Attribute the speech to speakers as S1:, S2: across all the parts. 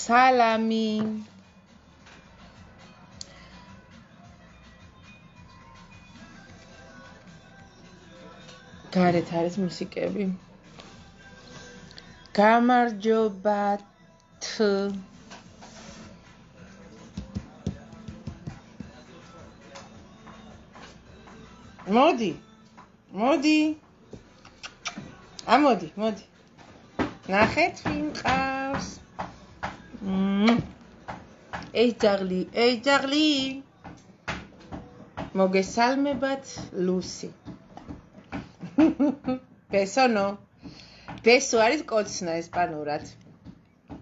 S1: Salami. გარეთ არის მუსიკები. გამარჯობათ. მოდი. ამოდი. ნახეთ ვინ ყავს. ეი ჯაღლი. მოგესალმებათ ლუსი. ბესო არის კოცნა ესპანურად.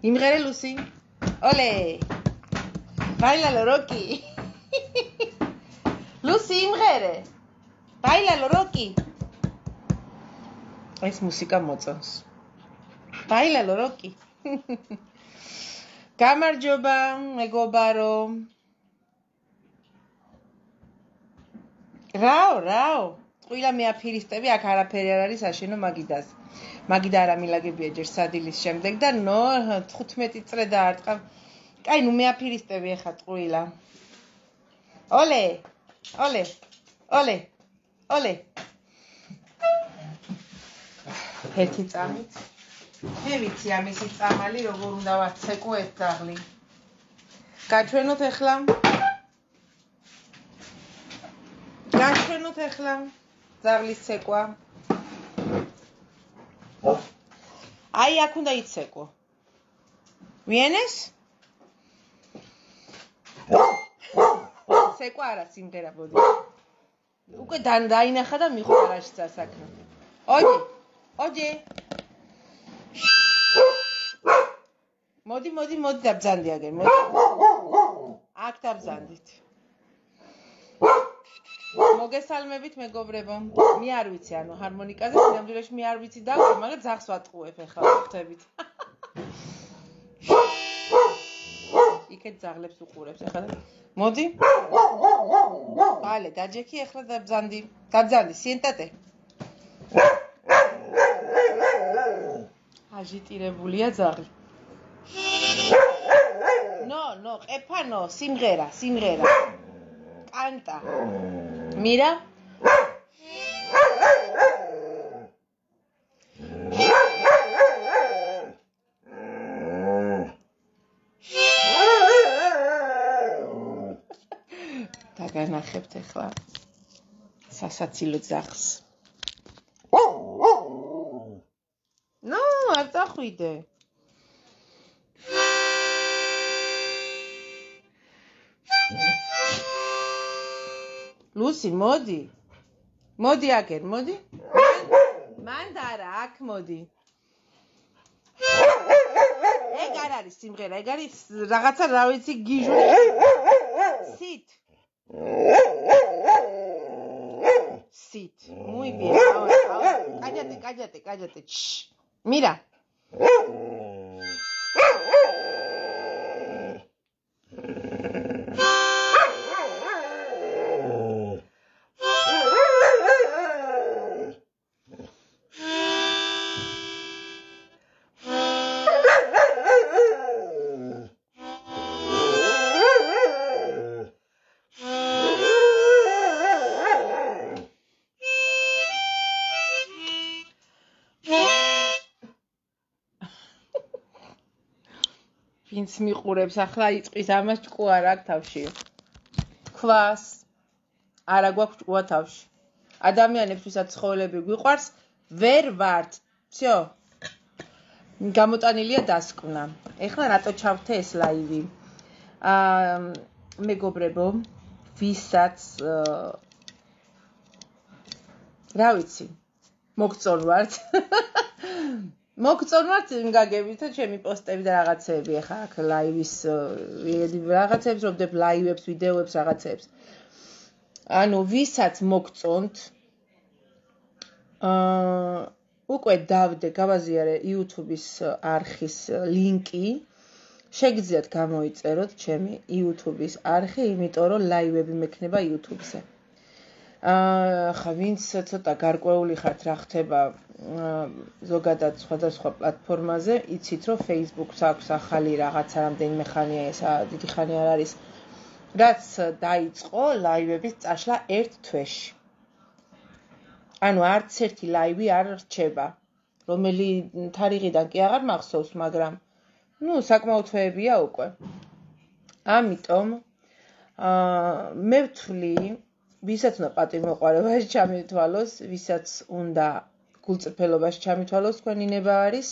S1: იმღერე ლუსი. ოლე. ბაილალო როკი. ლუსი იმღერე. ბაილალო როკი. ეს მუსიკა მოწონს. ბაილალო როკი. გამარჯობა, მეგობარო. რაო. ყველა მეაფირისტები აქ არაფერი არ არის აშენო მაგიდას. მაგიდა არა მილაგებია ჯერ სადილის შემდეგ და 15 წრე დაარტყა. კაი, ნუ მეაფირისტები ახლა ყველა. ოლე. ერთი წამით. მე ვიცი ამისი წამალი როგორ უნდა ვაცეკო ეს ძაღლი. გაჩვენოთ ახლა. ძაღლის ცეკვა. აი აქ უნდა იცეკო. ვიენეს? ცეკვა არა სიმღერა ბოდი. უკვე დაინახა და მიხო გარაჟს სასაქმე. ოჯე. მოდი დაბზანდი აგერ. აქ დაბზანდით. მოგესალმებით მეგობრებო. მე არ ვიცი ანუ ჰარმონიკაზე სინამდვილეში მე არ ვიცი და მაგრამ ძაღს ვატყუებ ახლა ხთებით. იქეთ ძაღლებს უყურებს ახლა. მოდი. ბალე დაჯექი ახლა დაბზანდი. სიენტატე. აჟიტირებულია ძაღლი. ნო, ყეფანო, სიმღერა. კანტა. მირა. დაგანახებთ ახლა სასაცილო ძაღლს. ნო, არ წახვიდე. ლუსი, მოდი აგერ, მოდი. მან და არა, აქ მოდი. ეგ არ არის სიმღერა, ეგ არის რაღაცა რა ვიცი გიჟული. სით. Muy bien. Ahora, cállate. Shh. Mira. ვინც მიყურებს ახლა იწყის ამას ჭკუ არ აქვს თავში. ქვას არა გვაქვს ჭკუა თავში. ადამიანებს ვისაც ცხოველები გვიყვარს, ვერ ვართ. всё. გამოტანილია დასკვნა. ეხლა რატო ჩავთე ეს ლაივი? მეგობრებო, ვისაც რა ვიცი, მოგწონვართ. მოგწონვართ გაგებით ჩემი პოსტები და რაღაცეები ახლა აქ ლაივის რაღაცებს, რომდებ ლაივებს, ვიდეოებს, რაღაცეებს. ანუ ვისაც მოგწონთ უკვე დავდე გავაზიარე YouTube-ის არხის ლინკი შეგიძლიათ გამოიწეროთ ჩემი YouTube-ის არხი, იმიტომ რომ ლაივები მექნება YouTube-ზე. ხა ვინც ცოტა გარკვეული ხართ რა ხდება ზოგადად სხვადასხვა პლატფორმაზე, იცით რომ Facebook-ს აქვს ახალი რაღაცა რამდენიმე ხანია ესა, დიდი ხანი არ არის. რაც დაიწყო ლაივების წაშლა ერთ თვეში. ანუ არც ერთი ლაივი არ რჩება. რომელი თარიღიდან კი აღარ მახსოვს, მაგრამ საკმაოდ თვეებია უკვე. ამიტომ მე ვთვლი, ვისაც უნდა პატივმოყვარეობაში ჩამითვალოს, ვისაც უნდა გულწრფელობაში ჩამითვალოს თქვენი ნება არის,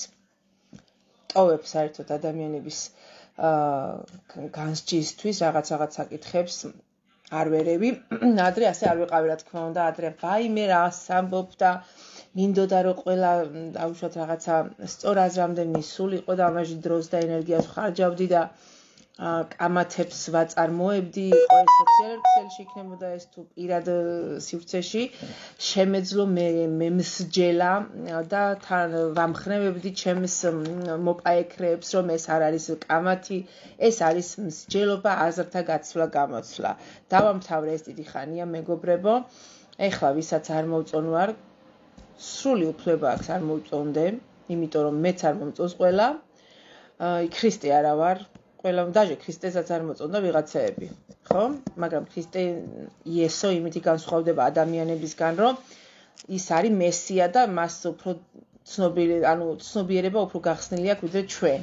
S1: ტოვებ საერთოდ ადამიანების განსჯისთვის რაღაც საკითხებს არ ვერევი. ადრე ასე არ ვიყავი, რა თქმა უნდა, ადრე ვაიმე რა ამბობ და მინდოდა რომ ყველა დაუშვათ რაღაცა სწორ აზრამდე მისულიყო და ამაში დროს და ენერგიას ხარჯავდი და კამათებს ვაწარმოებდი, იყო ეს სოციალურ ქსელში იქნებოდა ეს თუ პირად სივრცეში, შემეძლო მე მსჯელა და თან ვამხნევებდი ჩემს მოპაექრეებს, რომ ეს არ არის კამათი, ეს არის მსჯელობა, აზრთა გაცვლა, გამოცვლა. დავამთავრე ეს დიდი ხანია, მეგობრებო. ეხლა ვისაც არ მოვწონვარ, სრული უფლება აქვს არ მოვწონდე, იმიტომ რომ მეც არ მომწონს ყველა. ქრისტე არა ვარ. ყველა დაჟე ქრისტესაც არ მოწონდა ვიღაცეები, ხო? მაგრამ ქრისტე იესო იმითი განსხვავდება ადამიანებისგან, რომ ის არის მესია და მას უფრო ცნობიერება უფრო გახსნილი აქვს ვიდრე ჩვენ.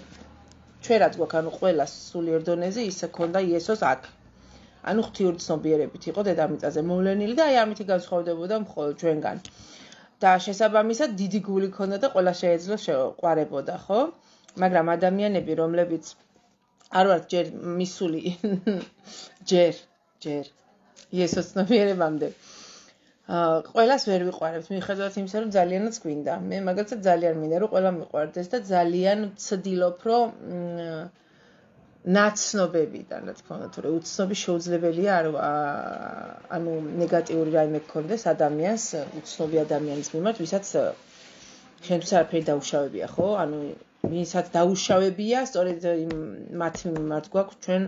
S1: ჩვენ რაც გვაქვს, ანუ ყველა სულიერ დონეზე ისე ქონდა იესოს აქ. ანუ ღვთიური ცნობიერებით იყო დედამიწაზე მოვლენილი და აი ამითი განსხვავდებოდა მხოლოდ ჩვენგან. და შესაბამისად დიდი გული ქონდა და ყველა შეეძლო შეყვარებოდა, ხო? მაგრამ ადამიანები, რომლებიც არ ვართ ჯერ მისული ჯერ იესოს ცნობიერებამდე. ყველას ვერ ვიყვარებთ, მიუხედავად იმისა, რომ ძალიანაც გვინდა. მე მაგალითად ძალიან მინდა, რომ ყველა მიყვარდეს და ძალიან ვცდილობ, რომ ნაცნობებიდან, რა თქმა უნდა, თორე უცნობი შეუძლებელია ანუ ნეგატიური რაიმე გქონდეს ადამიანს, უცნობი ადამიანის მიმართ, ვისაც შენთვის არაფერი დაუშავებია, ხო? ანუ ვისაც დაუშავებია, სწორედ მათ მიმართ გვაქვს ჩვენ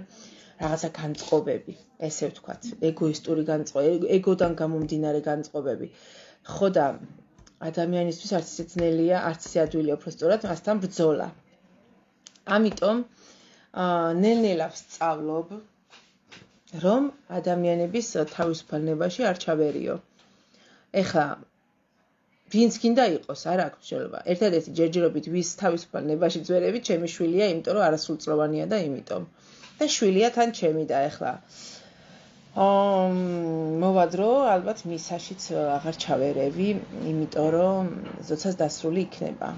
S1: რაღაცა განწყობები, ესე ვთქვათ, ეგოისტური განწყობები, ეგოდან გამომდინარე განწყობები. ხო და ადამიანისთვის არც ისე ძნელია, არც ისე ადვილია უფრო სწორად მასთან ბრძოლა. ამიტომ ნელ-ნელა ვსწავლობ, რომ ადამიანების თავისუფალ ნებაში არ ჩავერიო. ეხლა ვინც გინდა იყოს, არ აქვს მსჯელობა. ერთადერთი ჯერჯერობით ვის თავისუფალ ნებაში ძვერებით, ჩემი შვილია, იმიტომ რომ არასრულწლოვანია და იმიტომ. და შვილია თან ჩემი და ეხლა მოვადრო, ალბათ მისაშიც აღარ ჩავერევი, იმიტომ რომ ზოცას დასრული იქნება.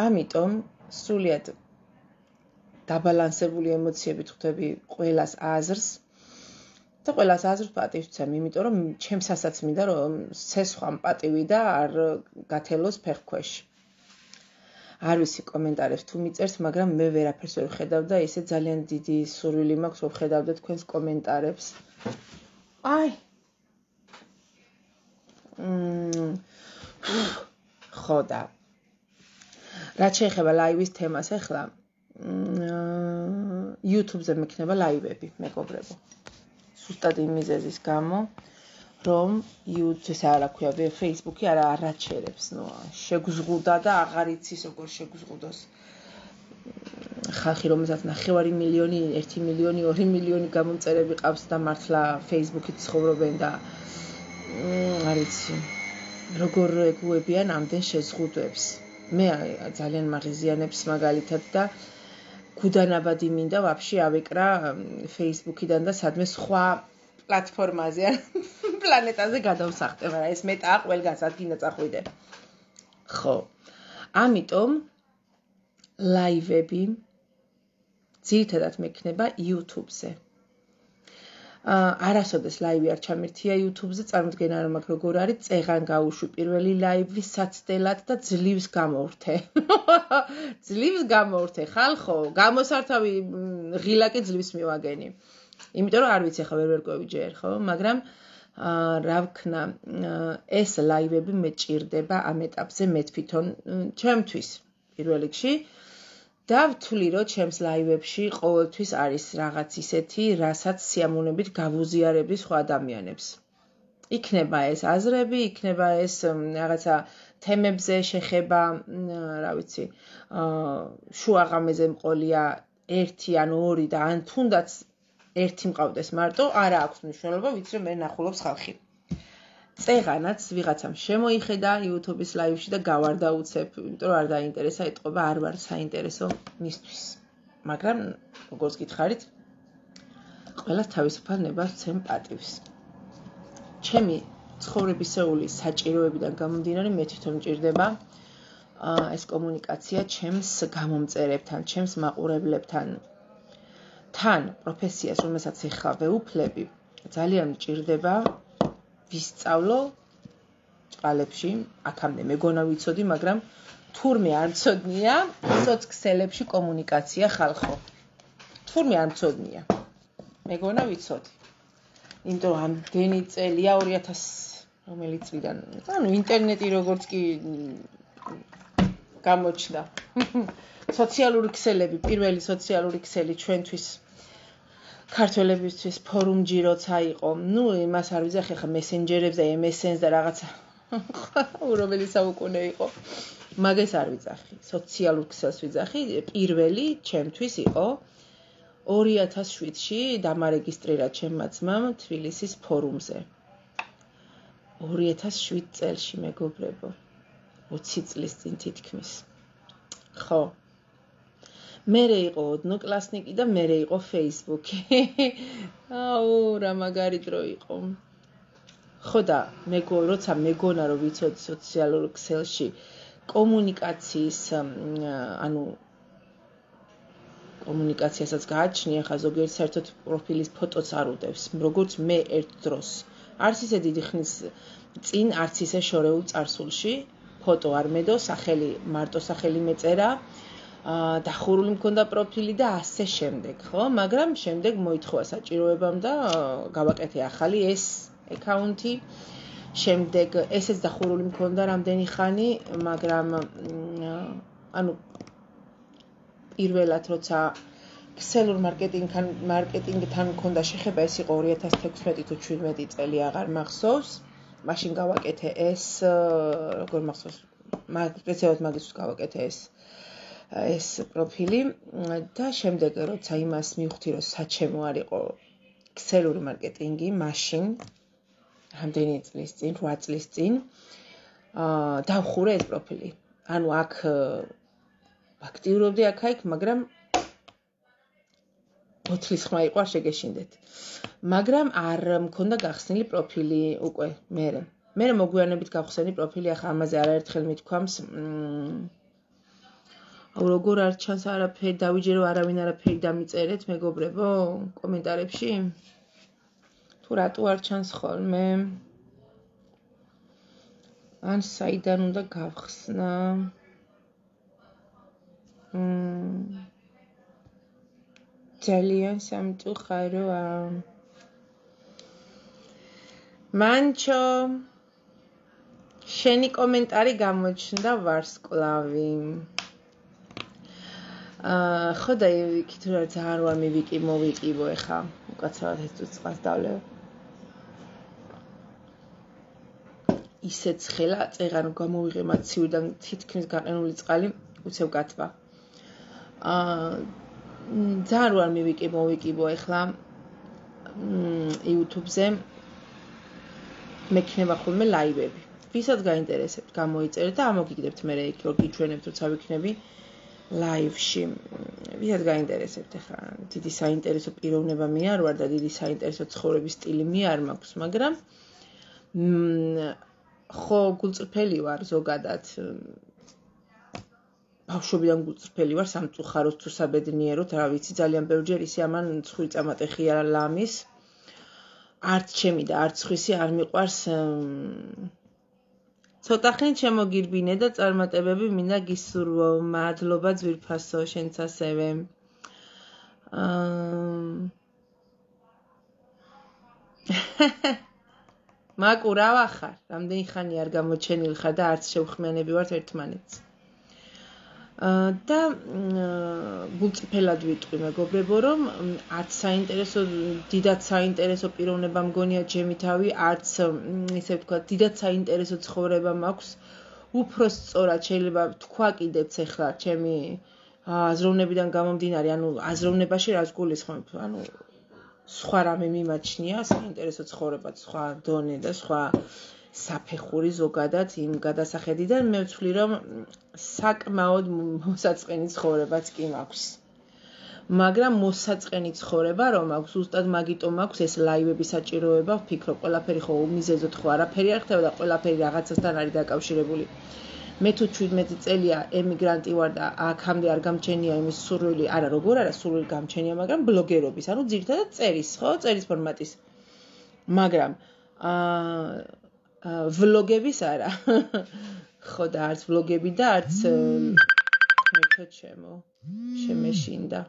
S1: ამიტომ სრულიად დაბალანსებული ემოციებით ხვდები ყველას აზრს და ყველას აზრს პატივს ვცემ, იმიტომ რომ ჩემსაც მინდა რომ სესხვამ პატივი და არ გათელოს ფეხქვეშ. არ ვიცი კომენტარებს თუ მიწერს, მაგრამ მე ვერაფერს ვერ ვხედავ და ესე ძალიან დიდი სურვილი მაქვს რომ ვხედავდე თქვენს კომენტარებს. აი. ხო და რაც შეეხება ლაივის თემას ახლა YouTube-ზე მექნება ლაივები, მეგობრებო. Sustad იმ მიზეზის გამო, რომ YouTube-ს არა ქვია, Facebook-ი არა არაჩერებს, შეგზღუდა და აღარ იცის როგორ შეგზღუდოს. ხალხი რომელსაც 9 მილიონი, 1 მილიონი, 2 მილიონი გამომწერები ყავს და მართლა Facebook-ით ცხოვრობენ და არ იცი, როგორ ეგუებიან ამდენ შეზღუდვებს. მე ძალიან მაღიზიანებს მაგალითად და გუდანაბადი მინდა ვაფშე ავეკრა Facebook-იდან და სადმე სხვა პლატფორმაზე პლანეტაზე გადავსახტე, მაგრამ ეს მეტაა ყველგანს ადგინდა წახვიდე. ხო. ამიტომ ლაივები ძირითადად მექნება YouTube-ზე. არასოდეს ლაივი არ ჩამირთია YouTube-ზე, წარმოდგენა არ მაქვს როგორ არის, წეღან გავუშვი პირველი ლაივი საცდელად და ძლივს გამოვრთე. ძლივს გამოვრთე, ხალხო, გამოსართავი ღილაკი ძლივს მივაგენი. იმიტომ რომ არ ვიცი ახლა ვერ ვერკვევი ჯერ, ხო? მაგრამ რა ვქნა, ეს ლაივები მეჭირდება ამ ეტაპზე მე თვითონ ჩემთვის პირველ რიგში. და ვთვლი, რომ ჩემს ლაივებში ყოველთვის არის რაღაც ისეთი, რასაც სიამოვნებით გავუზიარებდი სხვა ადამიანებს. იქნება ეს აზრები, იქნება ეს რაღაცა თემებზე შეხება, რა ვიცი, შუაღამეზე მყოლია 1 ან 2 და ან თუნდაც 1 მყავდეს მარტო, არა აქვს მნიშვნელობა, ვიცი რომ მე ნახულობს ხალხი. წეღანაც ვიღაცამ შემოიხედა YouTube-ის ლაივში და გავარდა უცებ, იმიტომ რომ არ დაინტერესა, ეტყობა არ ვარ საინტერესო მისთვის. მაგრამ როგორც გითხარით, ყველას თავისუფალ ნებას ვცემ პატივს. ჩემი ცხოვრებისეული საჭიროებიდან გამომდინარე მე თვითონ მჭირდება ეს კომუნიკაცია ჩემს გამომწერებთან, ჩემს მაყურებლებთან. თან პროფესიას, რომელსაც ეხლა ვეუფლები, ძალიან მჭირდება ვისწავლო წყალებში, აქამდე მეგონა ვიცოდი, მაგრამ თურმე არ მცოდნია სოცქსელებში კომუნიკაცია ხალხო. თურმე არ მცოდნია. მეგონა ვიცოდი. იმიტომ რომ ამდენი წელია 2000 რომელი წლიდან, ანუ ინტერნეტი როგორც კი გამოჩნდა. სოციალური ქსელები, პირველი სოციალური ქსელი ჩვენთვის ქართველებისთვის ფორუმჯი როცა იყო, იმას არ ვიძახი, ხა მესენჯერებს და MSN-ს და რაღაცა რომელი საუკუნე იყო. მაგას არ ვიძახი, სოციალურ ქსელს ვიძახი, პირველი ჩემთვის იყო 2007-ში დამარეგისტრირა ჩემმა ძმამ თბილისის ფორუმზე. 2007 წელში მეგობრებო, 20 წლის წინ თითქმის. ხო. მერე იყო ოდნოკლასნიკი და მერე იყო Facebook-ი. აუ, რა მაგარი დრო იყო. ხო და როცა მეგონა რომ ვიცოდი სოციალურ ქსელში კომუნიკაციის, ანუ კომუნიკაციასაც გააჩნია, ხა ზოგიერთ საერთოდ პროფილის ფოტოც არ უდევს, როგორც მე ერთ დროს. არც ისე დიდი ხნის წინ, არც ისე შორეულ წარსულში ფოტო არ მედო, სახელი, მარტო სახელი მეწერა. დახურული მქონდა პროფილი და ასე შემდეგ, ხო? მაგრამ შემდეგ მოითხოვა საჭიროებამ და გავაკეთე ახალი ეს აკაუნტი. შემდეგ ესეც დახურული მქონდა რამდენი ხანი, მაგრამ ანუ პირველად როცა ქსელურ მარკეტინგთან მქონდა შეხება, ეს იყო 2016 თუ 17 წელი, აღარ მახსოვს. მაშინ გავაკეთე ეს, როგორ მახსოვს, სპეციალურად მაგისთვის გავაკეთე ეს პროფილი და შემდეგ როცა იმას მივხვდი, რომ საჩემო არ იყო ქსელური მარკეტინგი, მაშინ რამდენი წლის წინ, 8 წლის წინ დავხურე ეს პროფილი. ანუ აქ აქტიურობდი აქ-იქ, მაგრამ ბოთლის ხმა იყო, არ შეგეშინდეთ. მაგრამ არ მქონდა გახსნილი პროფილი უკვე მერე. მერე მოგვიანებით გავხსენი პროფილი, ახლა ამაზე არაერთხელ მithქვამს. აუ როგორ არ ჩანს არაფერი, დავიჯერო არავინ არაფერი დამიწერეთ, მეგობრებო, კომენტარებში. თუ რატო არ ჩანს ხოლმე? ან საიდან უნდა გავხსნა? ძალიან სამწუხაროა. მანჩო, შენი კომენტარი გამოჩნდა ვარსკვლავი. ხო და იქით რა ძალიან რა მოვიკიბო ეხა, უკაცრავად ეს წუთს დავლევ. ისეც ხელა წეღან გამოვიღე მაცივიდან თითქმის გაყინული წყალი უცებ გათბა. ძალიან რა მოვიკიბო ეხლა YouTube-ზე მექნება ხოლმე ლაივები. ვისაც გაინტერესებთ, გამოიწერეთ და ამოგიგდებთ მე იქ რომ გიჩვენებთ, როცა ვიქნები ლაივში. ვისაც გაინტერესებთ, ეხლა დიდი საინტერესო პიროვნება მე არ ვარ და დიდი საინტერესო ცხოვრების სტილი მე არ მაქვს, მაგრამ ხო გულწრფელი ვარ ზოგადად. ბავშვობიდან გულწრფელი ვარ, სამწუხაროდ თუ საბედნიეროდ, რა ვიცი, ძალიან ბევრჯერ ისე ამან ცხვირი წამატეხია ლამის. არც ჩემი და არც სხვისი არ მიყვარს ცოტა ხნით შემოგირბინე და წარმატებები მინდა გისურვო. მადლობა ძვირფასო, შენც ასევე. მაკუ რა ვახარ? რამდენი ხანი არ გამოჩენილი ხარ და არც შევხმიანები ვართ ერთმანეთს. და გულწრფელად ვიტყვი მეგობრებო, რომ არც საინტერესო, დიდად საინტერესო პიროვნება მგონია ჩემი თავი, არც ისე ვთქვათ, დიდად საინტერესო ცხოვრება მაქვს. უფრო სწორად შეიძლება თქვა კიდეც ახლა ჩემი აზროვნებიდან გამომდინარე, ანუ აზროვნებაში რას გულისხმობ, ანუ სხვა რამე მიმაჩნია, საინტერესო ცხოვრებაც, სხვა დონე და სხვა საფეხური ზოგადად იმ გადასახედიდან მე ვცვლი, რომ საკმაოდ მოსაწყენი ცხოვრებაც კი მაქვს. მაგრამ მოსაწყენი ცხოვრება რომ აქვს, ზუსტად მაგიტომ აქვს ეს ლაივების საჭიროება, ვფიქრობ, ყველაფერი ხო უმიზეზოდ ხო არაფერი არ ხდება და ყველაფერი რაღაცასთან არის დაკავშირებული. მე თუ 17 წელია ემიგრანტი ვარ და აქამდე არ გამჩენია იმის სურვილი, არა როგორ არა სურვილი გამჩენია, მაგრამ ბლოგერობის, ანუ ძირითადად წერის, ხო, წერის ფორმატის. მაგრამ ვლოგების არა. ხო და არც ვლოგები და არც მეთო ჩემო შემეშინდა.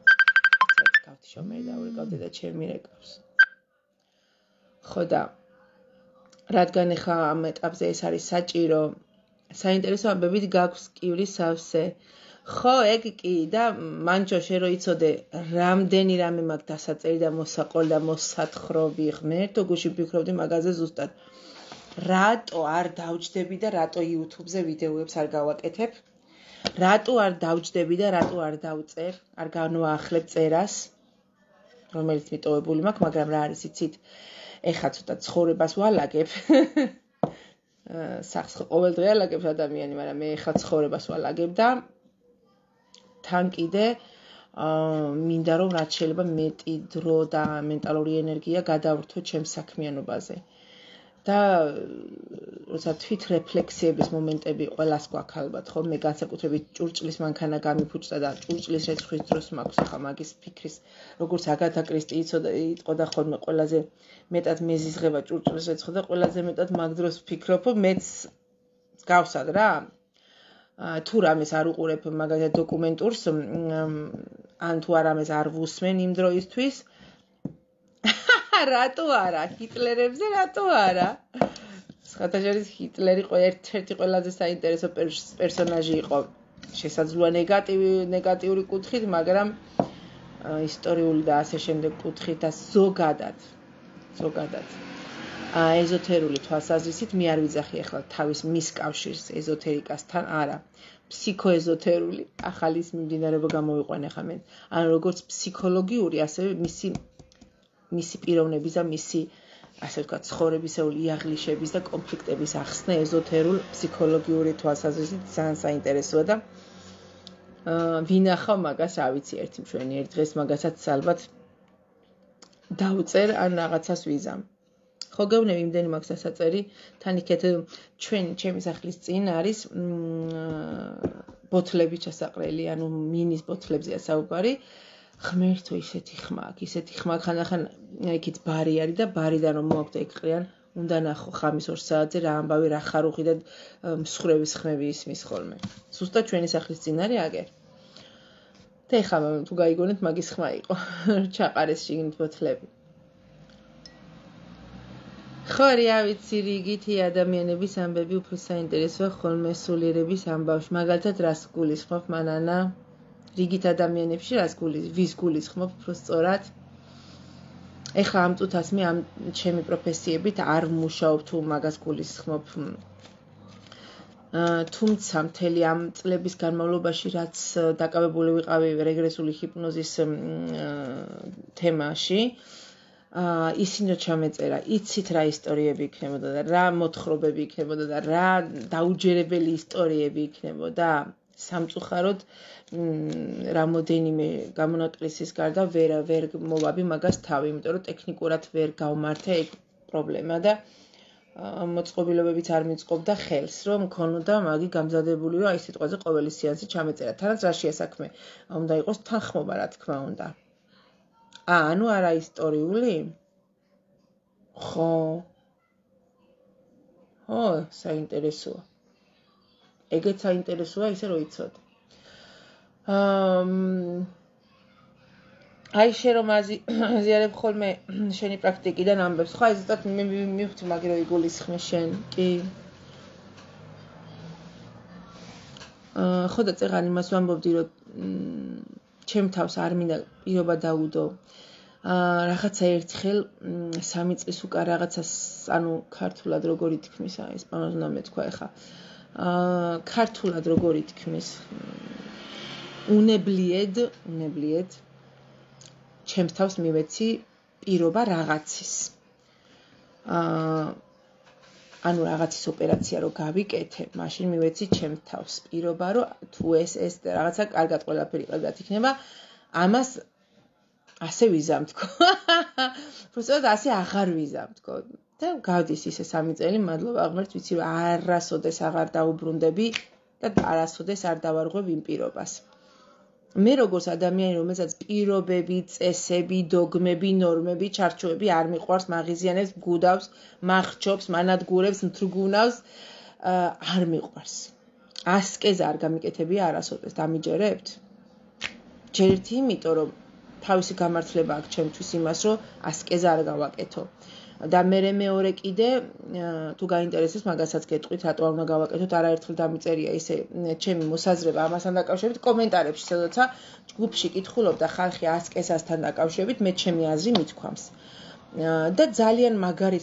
S1: გავთი შომერი დავრეკავდე და ჩემი რეკავს. ხო და რადგან ახლა ამ ეტაპზე ეს არის საჭირო, საინტერესო ამბებით გაქვს კივრის სავსე. ხო, ეგ კი და მანჩო შე რო იცოდე, რამდენი რამე მაქვს დასაწერი და მოსაყოლი და მოსათხრობი ღმერთო, გუში ვფიქრობდი მაგაზე ზუსტად. რატო არ დავჯდები და რატო YouTube-ზე ვიდეოებს არ გავაკეთებ? რატო არ დავჯდები და რატო არ დავწერ? არ განვაახლებ წერას, რომელიც მიტოვებული მაქვს, მაგრამ რა არის იცით? ეხლა ცოტა ცხოვრებას ვალაგებ. სახს ყოველდღე ალაგებს ადამიანი, მაგრამ მე ეხლა ცხოვრებას ვალაგებ და თან კიდე მინდა რომ რაც შეიძლება მეტი დრო და მენტალური ენერგია გადავართო ჩემს საქმიანობაზე. და როცა თვით რეფლექსიების მომენტები ყველას გვაქვს ალბათ, ხო? მე განსაკუთრებით ჭურჭლის მანქანა გამიფუჭდა და ჭურჭლის რეცხვის დროს მაქვს ახლა მაგის ფიქრის, როგორც აგათა კრისტი იტყო და ხოლმე ყველაზე მეტად მეზიზღება ჭურჭლის რეცხვა და ყველაზე მეტად მაგ დროს ვფიქრობ, მეც გავსად რა. თუ რამეს არ უყურებ მაგალითად დოკუმენტურს, ან თუ არამეს არ ვუსმენ იმ დროისთვის, რატო არა? ჰიტლერებზე რატო არა? სხვათა შორის ჰიტლერი ერთ-ერთი ყველაზე საინტერესო პერსონაჟი იყო. შესაძლოა ნეგატიური კუთხით, მაგრამ ისტორიული და ასე შემდეგ კუთხით და ზოგადად ეზოთერული თვალსაზრისით მე არ ვიძახი ახლა თავის მის კავშირს ეზოთერიკასთან, არა. ფსიქოეზოთერული ახალი მიმდინარეობა გამოვიყვანე ხა მე. ანუ როგორც ფსიქოლოგიური, ასევე მისი პიროვნების და მისი ასე ვთქვათ ცხოვრებისეული იაღლიშების და კონფლიქტების ახსნა ეზოთერულ ფსიქოლოგიური თვალსაზრისით ძალიან საინტერესოა და ვინახავ მაგას, რა ვიცი, ერთი მშვენი ერთ დღეს მაგასაც ალბათ დავწერ ან რაღაცას ვიზამ. ხო გეუბნები, იმდენი მაქვს დასაწერი, თან იქეთ ჩემი სახლის წინ არის ბოთლები ჩასაყრელი, ანუ მინის ბოთლებზეა საუბარი. ღმერთო, ისეთი ხმა, ხანდახან იქით ბარი არის და ბარიდან რომ მოაქვს ეგ ყრიან, უნდა ნახო ხამის 2 საათზე რა ამბავი, რა ხარუხი და მსხრევის ხმები ისმის ხოლმე. ზუსტად ჩვენი სახლის წინ არის აგერ. და ეხლა თუ გაიგონეთ, მაგის ხმა იყო. ჩაყარეს შიგნით ბოთლები. ხო, რა ვიცი, რიგითი ადამიანების ამბები უფრო საინტერესოა ხოლმე სულიერების ამბავში. მაგალითად, რას გულისხმობ, მანანა? რიგით ადამიანებში ვის გულისხმობ უფრო სწორად? ეხლა ამ წუთას მე ამ ჩემი პროფესიებით არ ვმუშაობ თუ მაგას გულისხმობ. თუმცა მთელი ამ წლების განმავლობაში რაც დაკავებული ვიყავი რეგრესული ჰიპნოზის თემაში, ისინი რა ჩამეწერა, იცით რა ისტორიები იქნებოდა და რა მოთხრობები იქნებოდა და რა დაუჯერებელი ისტორიები იქნებოდა. სამწუხაროდ რამოდენიმე გამონაკლისის გარდა ვერ მოვაბი მაგას თავი, იმიტომ რომ ტექნიკურად ვერ გავმართე ეგ პრობლემა და მოწყობილობებიც არ მიწყობდა ხელს, რომ მქონოდა მაგი გამზადებულიო აი სიტყვაზე ყოველი სეანსი ჩამეწერა. თანაც რაშია საქმე? უნდა იყოს თანხმობა, რა თქმა უნდა. ანუ არა ისტორიული? ხო საინტერესოა ეგეც საინტერესოა ისე რომ იცოდე აი შე რომ აზიარებ ხოლმე შენი პრაქტიკიდან ამბებს ხო აი ზუსტად მივხვდი მაგ რო იგულისხმე შენ კი ხო და წეღან იმას ვამბობდი რომ ჩემ თავს არ მინდა პირობა დაუდო რაღაცა ერთხელ 3 წლის უკან რაღაცას ანუ ქართულად როგორი თქმის აი ესპანურად უნდა მეთქვა ეხა ქართულად როგორი თქმის უნებლიედ ჩემს თავს მივეცი პირობა რაღაცის ანუ რაღაცის ოპერაცია რო გავიკეთე მაშინ მივეცი ჩემს თავს პირობა რომ თუ ეს რაღაცა კარგად ყველაფერი კარგად იქნება ამას ასე ვიზამთქო უბრალოდ ასე აღარ ვიზამთქო და გავდის ისე 3 წელი მადლობა ღმერთს ვიცი რომ არასოდეს აღარ დაუბრუნდები და არასოდეს არ დავარღვევ იმ პირობას მე როგორც ადამიანი რომელსაც პირობები, წესები, დოგმები, ნორმები, ჩარჩოები არ მიყვარს, მაღიზიანებს, გუდავს, მახჩობს, მანადგურებს, მთრგუნავს, არ მიყვარს. ასკეზა არ გამიკეთებია არასოდეს, დამიჯერებთ? ჯერ ერთი იმიტომ რომ თავისი გამართლება აქვს ჩემთვის იმას, რომ ასკეზა არ გავაკეთო. და მეორე კიდე თუ გაინტერესებს მაგასაც გეტყვით რატო არ უნდა გავაკეთოთ არაერთხელ დამიწერია ისე ჩემი მოსაზრება ამასთან დაკავშირებით კომენტარებში სადაც ჯგუფში კითხულობდა ხალხი ასკესასთან დაკავშირებით მე ჩემი აზრი მithქვამს და ძალიან მაგარი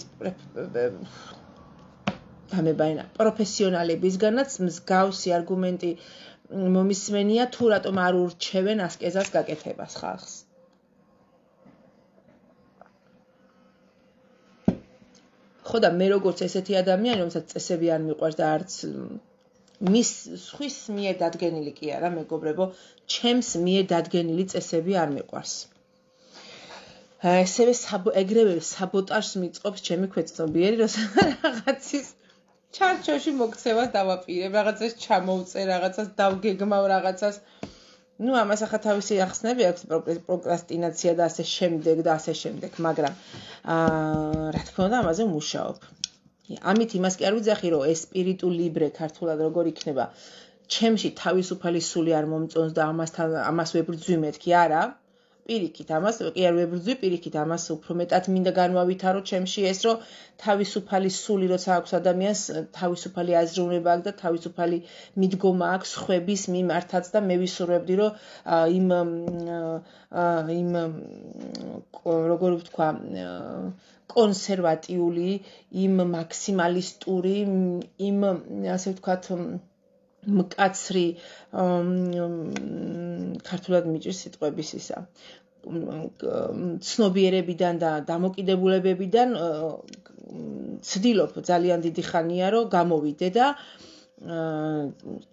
S1: დამებაინა პროფესიონალებისგანაც მსგავსი არგუმენტი მომისმენია თუ რატომ არ ურჩევენ ასკესას გაკეთებას ხალხს ხო და მე როგორც ესეთი ადამიანი, რომელსაც წესები არ მიყვარს და არც მის სხვის მიერ დადგენილი კი არა, მეგობრებო, ჩემს მიერ დადგენილი წესები არ მიყვარს. ესევე ეგრევე საბოტაჟს მიწყობს ჩემი ქვეცნობიერი, როცა რაღაცის ჩარჩოში მოქცევას დავაპირებ, რაღაცას ჩამოვწერ, რაღაცას დავგეგმავ, რაღაცას ну ამას ახლა თავისი ახსნები აქვს პროკრასტინაცია და ასე შემდეგ, მაგრამ რა თქმა უნდა ამაზე მუშაობ. ამით იმას კი არ ვიძახი, რომ ეს სპირიტუ ლიბრე ქართულად როგორ იქნება, ჩემში თავისუფალი სული არ მომწონს და ამას ვებრძვი მეთქი, არა. პირიქით ამას კი არ ვებრძვი, პირიქით ამას უფრო მეტად მინდა განვავითარო ჩემში ეს, რომ თავისუფალი სული როცა აქვს ადამიანს, თავისუფალი აზროვნება აქვს და თავისუფალი მიდგომა აქვს ხვების მიმართაც და მე ვისურვებდი, რომ იმ როგორ ვთქვა, კონსერვატიული, იმ მაქსიმალისტური, იმ ასე ვთქვათ მკაცრი ქართულად მიჭირს სიტყვების ისა ცნობიერებიდან და დამოკიდებულებებიდან ცდილობ ძალიან დიდი ხანია რომ გამოვიდე და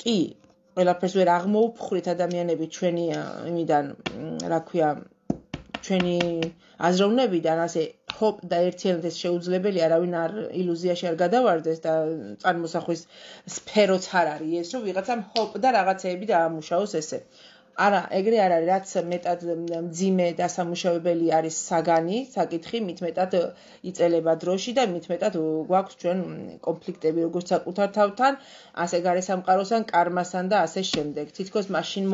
S1: კი ყველაფერს ვერ აღმოუფხრით ადამიანები ჩვენი იმიდან რა ქვია ჩვენი აზროვნებიდან ასე ჰოპ და ერთიანად შეუძლებელი არავინ არ ილუზიაში არ გადავარდეს და წარმოსახვის სფეროც არ არის ეს რომ ვიღაცამ ჰოპ და რაღაცეები დაამუშაოს ესე არა ეგრე არ არის რაც მეტად მძიმე დასამუშავებელი არის საგანი საკითხი მით მეტად იწელება დროში და მით მეტად გვაქვს ჩვენ კონფლიქტები როგორც საკუთარ თავთან ასე გარესამყაროსთან კარმასთან და ასე შემდეგ თითქოს მაშინ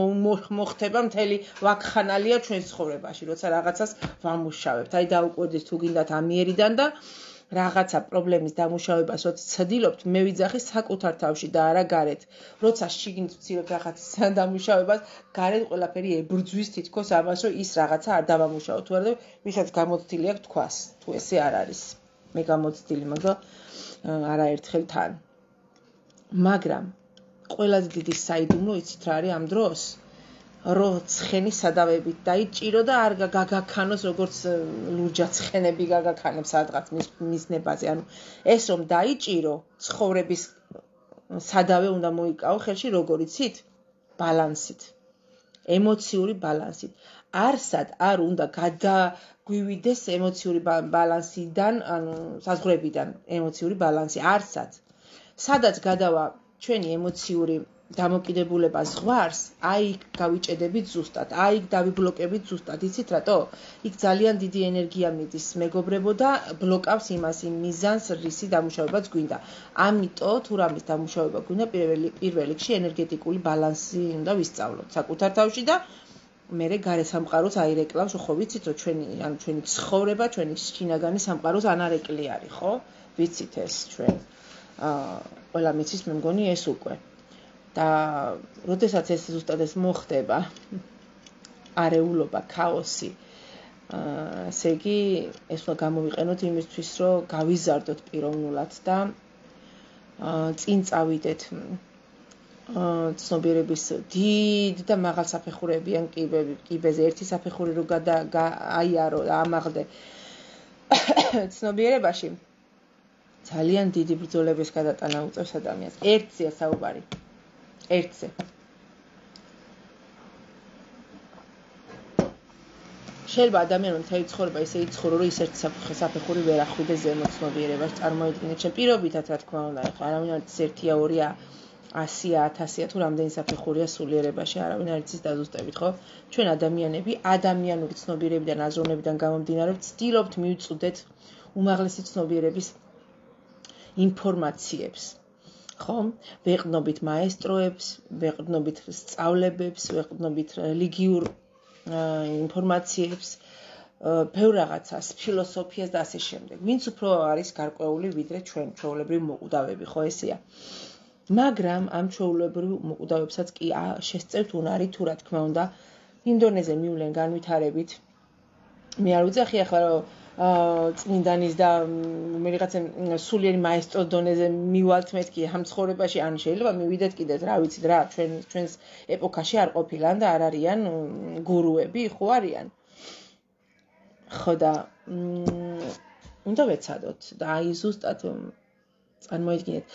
S1: მოხდება მთელი ვაკხანალია ჩვენ ცხოვრებაში როცა რაღაცას ვამუშავებთ აი დაუკვირდით თუ გინდათ ამიერიდან და რაღაცა პრობლემის დამუშავებას ვცდილობთ მე ვიძახი საკუთარ თავში და არა გარეთ როცა შიგნით ვცდილობთ რაღაცის დამუშავებას გარეთ ყველაფერი ებრძვის თითქოს ამას რომ ის რაღაცა არ დავამუშავო თუ არა ვისაც გამოცდილი აქვს თქვას თუ ესე არ არის მე გამოცდილი მაგრამ არაერთხელ თან მაგრამ ყველაზე დიდი საიდუმლო იცით რა არის ამ დროს რო ცხენი სადავებით დაიჭირო და არ გაგაქანოს როგორც ლურჯა ცხენები გაგაქანებს სადღაც მის ნებაზე ანუ ეს რომ დაიჭირო ცხოვრების სადავე უნდა მოიკავო ხელში როგორ იცით ბალანსით ემოციური ბალანსით არსად არ უნდა გადაგვივიდეს ემოციური ბალანსიდან ანუ საზღვრებიდან ემოციური ბალანსი არსად სადაც გადავა ჩვენი ემოციური დამოკიდებულება ზღვარს, აი გავიჭედებით ზუსტად, აი დავიბლოკებით ზუსტად, იცით რატო? იქ ძალიან დიდი ენერგია მიდის მეგობრებო და ბლოკავს იმას, იმ მიზანს, რისი დამუშავებაც გვინდა. ამიტომ თუ რამის დამუშავება გვინდა, პირველ რიგში ენერგეტიკული ბალანსი უნდა ვისწავლოთ საკუთარ თავში და მერე გარე სამყაროს აირეკლავს, ხო ვიცით, რომ ჩვენი ცხოვრება, ჩვენი შინაგანი სამყაროს ანარეკლი არის, ხო? ვიცით ეს ჩვენ. ყველა მიცის მე მგონი ეს უკვე. და როდესაც ეს ზუსტად ეს მოხდება, არეულობა, ქაოსი, ესე იგი ეს უნდა გამოვიყენოთ იმისთვის, რომ გავიზარდოთ პიროვნულად და წინ წავიდეთ ცნობიერების დიდ და მაღალ საფეხურებიან კიბეზე ერთი საფეხური რო აიარო და ამაღლდე ცნობიერებაში ძალიან დიდი ბრძოლების გადატანა უწევს ადამიანს. ერთზეა საუბარი. ერთზე. შეიძლება ადამიანმა მთელი ცხოვრება ისე იცხოვრო, რომ ის ერთი საფეხური ვერ ახვიდეს ზემოთ ცნობიერებას, წარმოიდგინეთ შენ პირობითად, რა თქმა უნდა, ხო, არავინ არ იცის 1-ია, 2-ია, 100-ია, 1000-ია თუ რამდენი საფეხურია სულიერებაში, არავინ არ იცის დაზუსტებით, ხო? ჩვენ ადამიანები ადამიანური ცნობიერებიდან, აზროვნებიდან გამომდინარე ვცდილობთ მივწუდეთ უმაღლესი ცნობიერების ინფორმაციებს. ხო? ვეყრდნობით მაესტროებს, ვეყრდნობით სწავლებებს, ვეყრდნობით რელიგიურ ინფორმაციებს, ბევრ რაღაცას, ფილოსოფიას და ასე შემდეგ. ვინც უფრო არის გარკვეული ვიდრე ჩვენ, ჩვეულებრივ მოკვდავები, ხო ესეა. მაგრამ ამ ჩვეულებრივ მოკვდავებსაც კი შესწევთ უნარი თუ რა თქმა უნდა, იმ დონეზე მივლენ განვითარებით. მე არ ვიძახი ახლა რომ წმინდანის და მე რაღაცა სულიერი მაესტროს დონეზე მივალთ მეთქი ამ ცხოვრებაში, ან შეიძლება მივიდეთ კიდეც, რა ვიცით რა, ჩვენს ეპოქაში არ ყოფილან და არ არიან გურუები, ხო არიან. ხო და უნდა ვეცადოთ და აი ზუსტად წარმოიდგინეთ,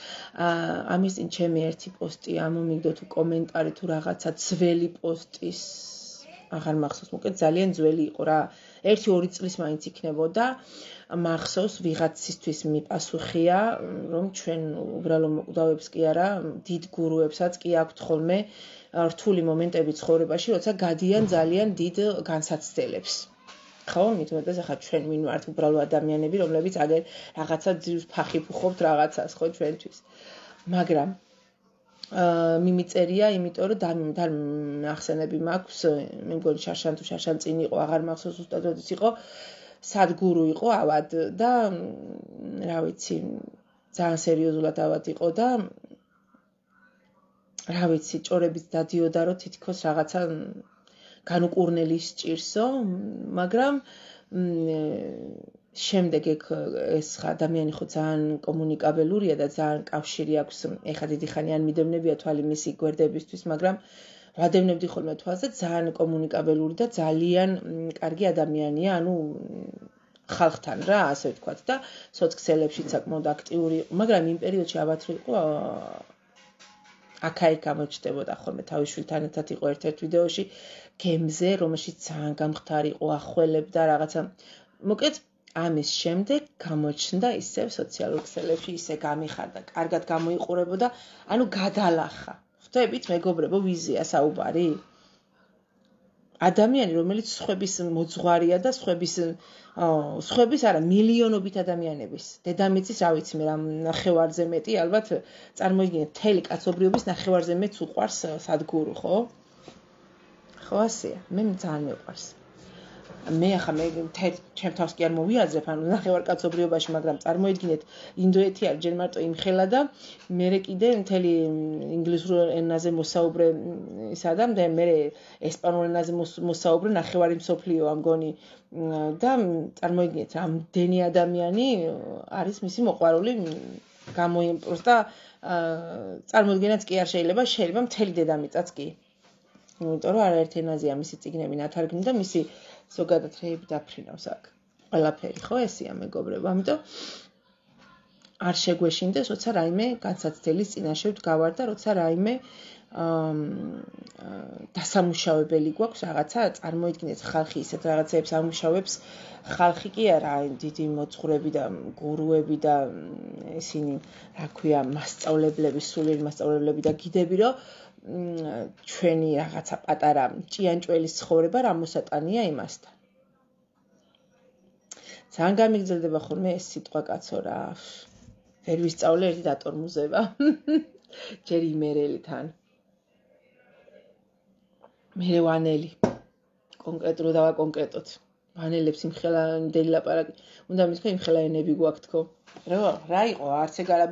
S1: ამის წინ ჩემი ერთი პოსტი ამომიგდო თუ კომენტარი თუ რაღაცა ძველი პოსტის აღარ მახსოვს, მოკლედ ძალიან ძველი იყო რა. 1-2 წლის მაინც იქნებოდა. მახსოვს ვიღაცისთვის მიპასუხია, რომ ჩვენ უბრალო მოკვდავებს კი არა, დიდ გურუებსაც კი აქვთ ხოლმე რთული მომენტები ცხოვრებაში, როცა გადიან ძალიან დიდ განსაცდელებს. ხო, მithumetes ახლა ჩვენ ვინ ვართ უბრალო ადამიანები, რომლებიც აგერ რაღაცა ძირს ფახი ფუხობთ რაღაცას, ხო, ჩვენთვის. მაგრამ მიმიწერია, იმიტომ რომ ახსენები მაქვს, მე მგონი შარშან თუ შარშან წინ იყო, აღარ მახსოვს ზუსტად როდის იყო, სადგურუ იყო ავად და რა ვიცი, ძალიან სერიოზულად ავად იყო და რა ვიცი, ჭორებით დადიოდა, რომ თითქოს რაღაცა განუკურნელი სჭირსო, მაგრამ შემდეგ ეს ადამიანი ხო ძალიან კომუნიკაბელურია და ძალიან კავშირი აქვს, ეხლა დიდი ხანი არ მიდევნებია თვალი მისი გვერდებისთვის, მაგრამ ვადევნებდი ხოლმე თვალს და ძალიან კომუნიკაბელური და ძალიან კარგი ადამიანია, ანუ ხალხთან რა, ასე ვთქვათ და სოცქსელებში საკმაოდ აქტიური იყო, მაგრამ იმ პერიოდში ალბათ იყო აქა-იქ გამოჩნდებოდა ხოლმე თავის შვილთან ერთად იყო ერთ-ერთ ვიდეოში გემზე, რომელშიც ძალიან გამხდარი იყო, ახველებდა რაღაცა. მოკლედ ამის შემდეგ გამოჩნდა ისევ სოციალურ ქსელებში, ისე გამიხარდა, კარგად გამოიყურებოდა, ანუ გადალახა. ხვდებით, მეგობრებო, ვიზია საუბარი? ადამიანი, რომელიც სხვების მოძღვარია და სხვების არა, მილიონობით ადამიანების, დედამიწის, რა ვიცი მე, ნახევარზე მეტი, ალბათ წარმოიდგინეთ, მთელი კაცობრიობის ნახევარზე მეტს უყვარს სადგურუ, ხო? ხო ასეა, მე ძალიან მეყვარს. მე ახლა ჩემ თავს კი არ მოვიაზრებ, ანუ ნახევარ კაცობრიობაში, მაგრამ წარმოიდგინეთ, ინდოეთი არის ჯერ მარტო იმხელა და მერე კიდე მთელი ინგლისურ ენაზე მოსაუბრე ისა და მე ესპანურ ენაზე მოსაუბრე ნახევარი მსოფლიოა მგონი და წარმოიდგინეთ, რამდენი ადამიანი არის მისი მოყვარული გამოიმპროს და წარმოიდგინეთ კი არ შეიძლება მთელი დედამიწაც კი. იმიტომ რომ არაერთ ენაზეა მისი წიგნები ნათარგმნი და მისი ზოგადად რეები დაფრინავს აქ. ყველაფერი, ხო, ესეა მეგობრებო. ამიტომ არ შეგვეშინდეს, როცა რაიმე განსაცდელის წინაშე ვდგავარ და როცა რაიმე დასამუშავებელი გვაქვს რაღაცა, წარმოიდგინეთ ხალხი ისეთ რაღაცებს ამუშავებს, ხალხი კი არა, დიდი მოძღვრები და გურუები და ისინი, რა ქვია, მასწავლებლები, სულიერი მასწავლებლები და გიდები, რომ ჩვენი რაღაცა პატარა ჭიანჭველის ცხოვრება რა მოსატანია იმასთან. ძალიან გამიგრძელდება ხოლმე ეს სიტყვა კაცო რა. ვერ ვისწავლე ერთი დატორმუზება. ჯერ იმერელი თან. მე ვანელი. კონკრეტულად დავაკონკრეტოთ. ვანელებს იმხელა იმდელი ლაპარაკი. უნდა მითქვა იმხელა ენები გვაქვს თქო. რა იყო არც ეგარა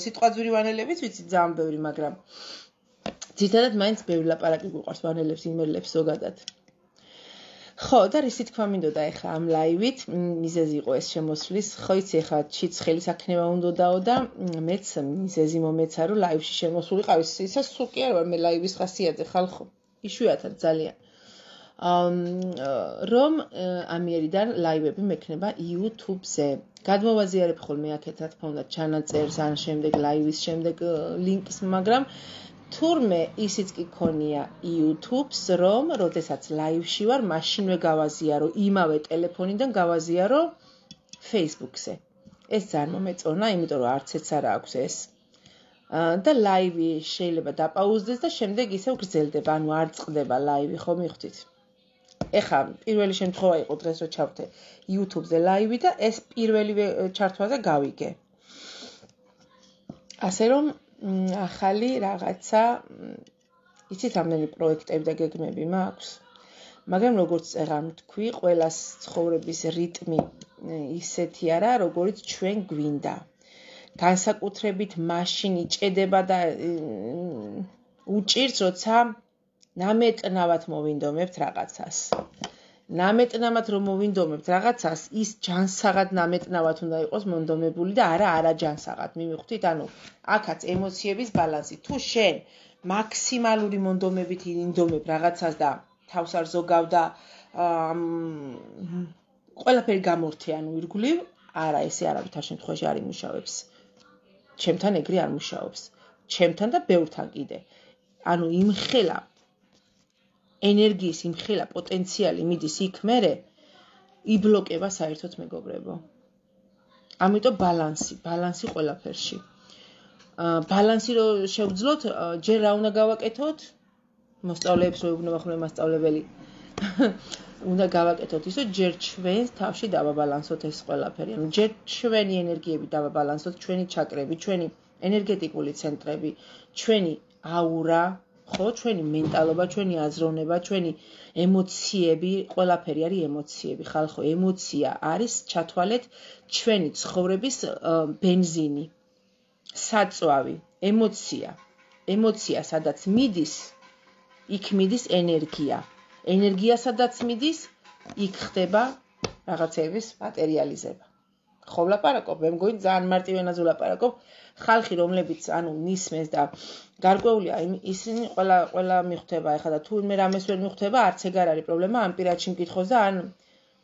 S1: სიტყვაძვირი ვანელებიც ვიცი ძალიან ბევრი, მაგრამ ძირითადად მაინც ბევრი ლაპარაკი გვიყვარს ვანელებს, იმერლებს ზოგადად. ხო, და რისი თქვა მინდოდა ეხლა ამ ლაივით, მიზეზი იყო ეს შემოსვლის, ხო იცი ეხლა ჩიცხელი საქმეა უნდაო და მეც მიზეზი მომეცა რომ ლაივში შემოსულიყავ, ისა სულ კი არ ვარ მე ლაივის ხასიათზე ხალხო. იშვიათად ძალიან. რომ ამიერიდან ლაივები მექნება YouTube-ზე. გადმოვაზიარებ ხოლმე აქეთ რა თქმა უნდა ჩანაწერს ან შემდეგ ლაივის შემდეგ ლინკს, მაგრამ თურმე ისიც კი ქონია YouTube-ს, რომ როდესაც ლაივში ვარ, მაშინვე გავაზიარო იმავე ტელეფონიდან გავაზიარო Facebook-ზე. ეს ძალიან მომეწონა, იმიტომ რომ არც ეც არა აქვს ეს. და ლაივი შეიძლება დაპაუზდეს და შემდეგ ისევ გრძელდება, ანუ არ წყდება ლაივი, ხო მიხვდით? ეხლა პირველი შემთხვევა იყო დღეს რომ ჩავთე YouTube-ზე ლაივი და ეს პირველი ჩართვაზე გავიგე. ასე რომ ახალი რაღაცა იცით ამდენი პროექტები და გეგმები მაქვს. მაგრამ როგორც აღარ თქვი, ყველას ცხოვრების რიტმი ისეთი არა, როგორც ჩვენ გვინდა. განსაკუთრებით მაშინ იჭედება და უჭირს, როცა ნამეტნავად მოვინდომებთ რაღაცას. ნამეტნავად რომ მოვინდომებთ რაღაცას, ის ჯანსაღად ნამეტნავად უნდა იყოს მონდომებული და არა არაჯანსაღად. მივხვდით, ანუ აქაც ემოციების ბალანსი. თუ შენ მაქსიმალური მონდომებით ინდომებ რაღაცას და თავს არ ზოგავ და ყველაფერი გამორთე, ანუ ირგვლივ, არა, ესე არავითარ შემთხვევაში არ იმუშავებს. ჩემთან ეგრე არ მუშაობს. ჩემთან და ბევრთან კიდე. ანუ იმხელა ენერგიის იმხელა პოტენციალი მიდის იქ მერე იბლოკება საერთოდ მეგობრებო. ამიტომ ბალანსი ყველაფერში. ბალანსი რო შევძლოთ, ჯერ რა უნდა გავაკეთოთ? მოსწავლეებს რო ეუბნება ხოლმე მასწავლებელი. უნდა გავაკეთოთ ისე, ჯერ ჩვენს თავში დავაბალანსოთ ეს ყველაფერი. ანუ ჯერ ჩვენი ენერგიები დავაბალანსოთ, ჩვენი ჩაკრები, ჩვენი ენერგეტიკული ცენტრები, ჩვენი აურა, ხო, ჩვენი მენტალობა, ჩვენი აზროვნება, ჩვენი ემოციები, ყველაფერი არის ემოციები, ხალხო, ემოცია არის ჩათვალეთ ჩვენი ცხოვრების ბენზინი, საწვავი, ემოცია, სადაც მიდის, იქ მიდის ენერგია. ენერგია სადაც მიდის, იქ ხდება რაღაცების მატერიალიზება. ხო ვლაპარაკობ, მე მგონი ძალიან მარტივ ენაზე ვლაპარაკობ. ხალხი რომლებიც ანუ მისმენს და გარკვეულია, ისინი ყველა მიხვდება ეხლა და თუ მე რამეს ვერ მიხვდება, არც ეგ არ არის პრობლემა, ამ პირადში მკითხოს და ან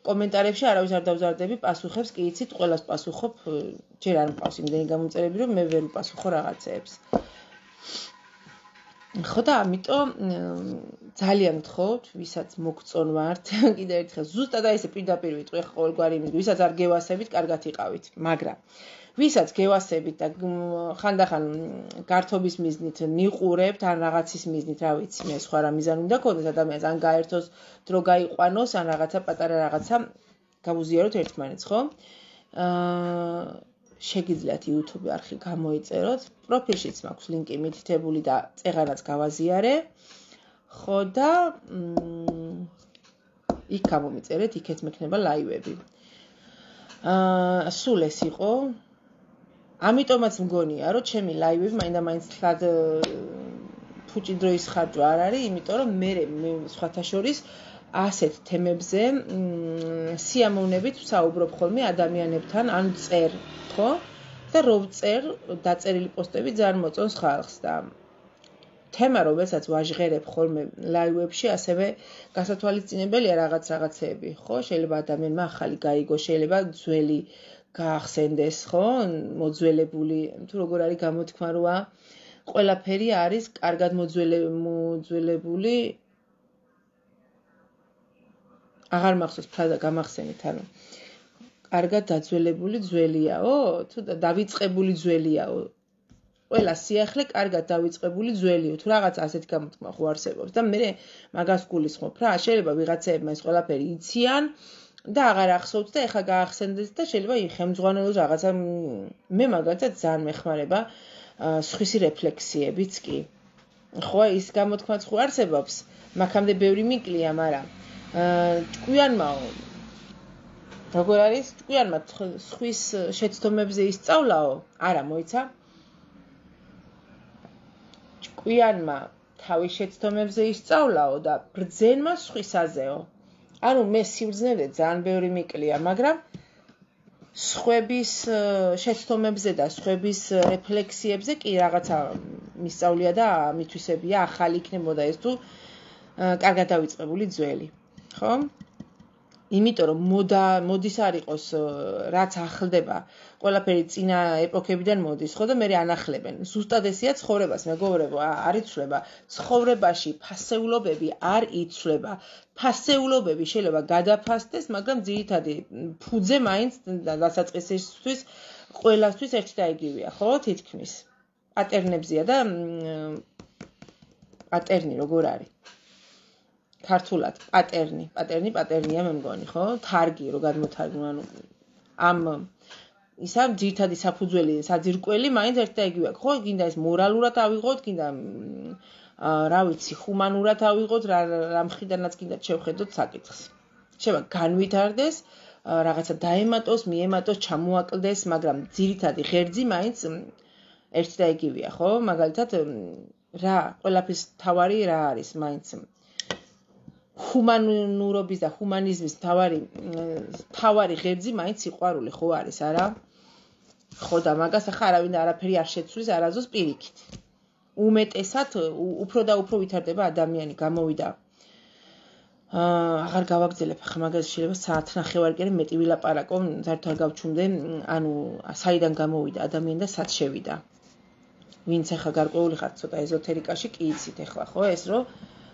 S1: კომენტარებში არავის არ დავზარდები, პასუხებს კი იცით, ყველას პასუხობ, ჯერ არ მყავს იმდენი გამომწერები, რომ მე ვერ ვპასუხო რაღაცეებს. ხო და ამიტომ ძალიან გთხოვთ, ვისაც მოგწონ ვართ, კიდევ ერთხელ ზუსტად აი ესე პირდაპირ ვიტყვი ყოველგვარი იმით, ვისაც არ გევასებით, კარგად იყავით, მაგრამ ვისაც გევასებით და ხანდახან გართობის მიზნით მიყურებთ, ან რაღაცის მიზნით, რა ვიცი, მე სხვა რა მიზანი უნდა გქონდეს ადამიანს, ან გაერთოს დრო გაიყვანოს, ან რაღაცა პატარა რაღაცა გავუზიაროთ ერთმანეთს, ხო? შეგიძლიათ YouTube არხი გამოიწეროთ, პროფილშიც მაქვს ლინკი მითითებული და წეღანაც გავაზიარე. ხო და იქ გამომიწერეთ, იქეთ მექნება ლაივები. სულ ეს იყო. ამიტომაც მგონია, რომ ჩემი ლაივები მაინდა-მაინც თლად ფუჭი დროის ხარჯვა არ არის, იმიტომ რომ მე სხვათა შორის ასეთ თემებზე სიამოვნებით ვსაუბრობ ხოლმე ადამიანებთან, ან წერ, ხო? და რო ვწერ, დაწერილი პოსტები ძალიან მოწონს ხალხს და თემა, რომელსაც ვაჟღერებ ხოლმე ლაივებში, ასევე გასათვალისწინებელია რაღაცეები, ხო? შეიძლება ადამიანმა ახალი გაიგო, შეიძლება ძველი გაახსენდეს, ხო? მოძველებული, თუ როგორ არის გამოთქმა როა. ყველაფერი არის კარგად მოძველებული. აღარ მახსოვს ფრაზა გამახსენეთ, ანუ კარგად დაძველებული ძველიაო, თუ დავიწყებული ძველიაო. ყველა სიახლე კარგად დავიწყებული ძველიო, თუ რაღაც ასეთ გამოთქმა ხო არსებობს და მე მაგას გულისხმობ რა, შეიძლება ვიღაცეებმა ეს ყველაფერი იციან და აღარ ახსოვთ და ეხლა გაახსენდეს და შეიძლება ხელმძღვანელოს რაღაცა მე მაგალითად ძალიან მეხმარება სხვისი რეფლექსიებიც კი. ხო, ის გამოთქმაც ხო არსებობს, მაგამდე ბევრი მიკლია, მაგრამ ჭკვიანმაო როგორ არის? ჭკვიანმა სხვის შეცდომებზე ისწავლაო? არა, მოიცა? ჭკვიანმა თავის შეცდომებზე ისწავლაო და ბრძენმა სხვისაზეო. ანუ მე სიბრძნეზე ძალიან ბევრი მიკლია, მაგრამ სხვების შეცდომებზე და სხვების რეფლექსიებზე კი რაღაცა მისწავლია და მithვისებია ახალი იქნებოდა ეს თუ კარგად დავიწყებული ძველი. ხო? იმიტომ რომ მოდის არ იყოს რაც ახლდება, ყველაფერი წინა ეპოქებიდან მოდის, ხო და მე ანახლებენ. ზუსტად ესეა ცხოვრებას, მეგობრებო, არ იცვლება. ცხოვრებაში ფასეულობები არ იცვლება. ფასეულობები შეიძლება გადაფასდეს, მაგრამ ძირითადი ფუძე მაინც დასაწყისისთვის ყველასთვის ერთი და იგივეა, ხო, თითქმის. პატერნებზია და პატერნი როგორ არის? ქართულად პატერნია მე მგონი, ხო? თარგი რო გადმოთარგმნო, ანუ ამ ისა ძირითადი საფუძველი, საძირკველი მაინც ერთი და იგივეა, ხო? გინდა ეს მორალურად ავიღოთ, გინდა რა ვიცი, ჰუმანურად ავიღოთ, რა მხრიდანაც გინდა შევხედოთ საკითხს. შეიძლება განვითარდეს, რაღაცა დაემატოს, მიემატოს, ჩამოაკლდეს, მაგრამ ძირითადი ღერძი მაინც ერთი და იგივეა, ხო? მაგალითად რა, ყველაფრის თავარი რა არის მაინც ჰუმანურობის და ჰუმანიზმის თავარი ღერძი მაინც სიყვარული ხო არის, არა? ხო და მაგას ახლა არავინ არაფერი არ შეცვლის არაზოს პირიქით. უმეტესად უფრო და უფრო ვითარდება ადამიანი, გამოვიდა. აღარ გავაგზელებ ახლა მაგას შეიძლება საათნახევარი კი მეტი ვილაპარაკო, საერთოდ არ გავჩუმდე, ანუ საიდან გამოვიდა ადამიანი და სად შევიდა. ვინც ახლა გარკვეული ხართ ცოტა ეზოთერიკაში კი იცით ახლა, ხო, ეს რომ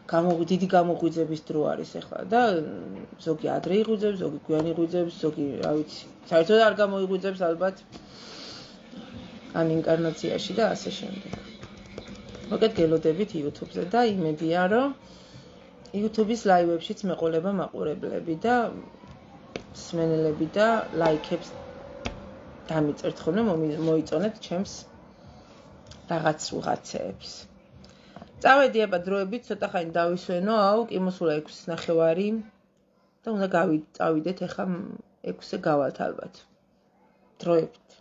S1: დიდი გამოღვიძების დრო არის ახლა და ზოგი ადრე იღვიძებს, ზოგი გვიან იღვიძებს, ზოგი, რა ვიცი, საერთოდ არ გამოიღვიძებს ალბათ ან ინკარნაციაში და ასე შემდეგ. მოგეთ გელოდებით YouTube-ზე და იმედია, რომ YouTube-ის ლაივებშიც მეყოლება მაყურებლები და მსმენელები და ლაიქებს დამიწერთ ხოლმე, მოიწონეთ ჩემს რაღაცეებს. წავედი აბა დროებით, ცოტა ხანი დავისვენო, კი მოსულა 6:30 და უნდა წავიდეთ ახლა 6-ზე გავალთ ალბათ. დროებით.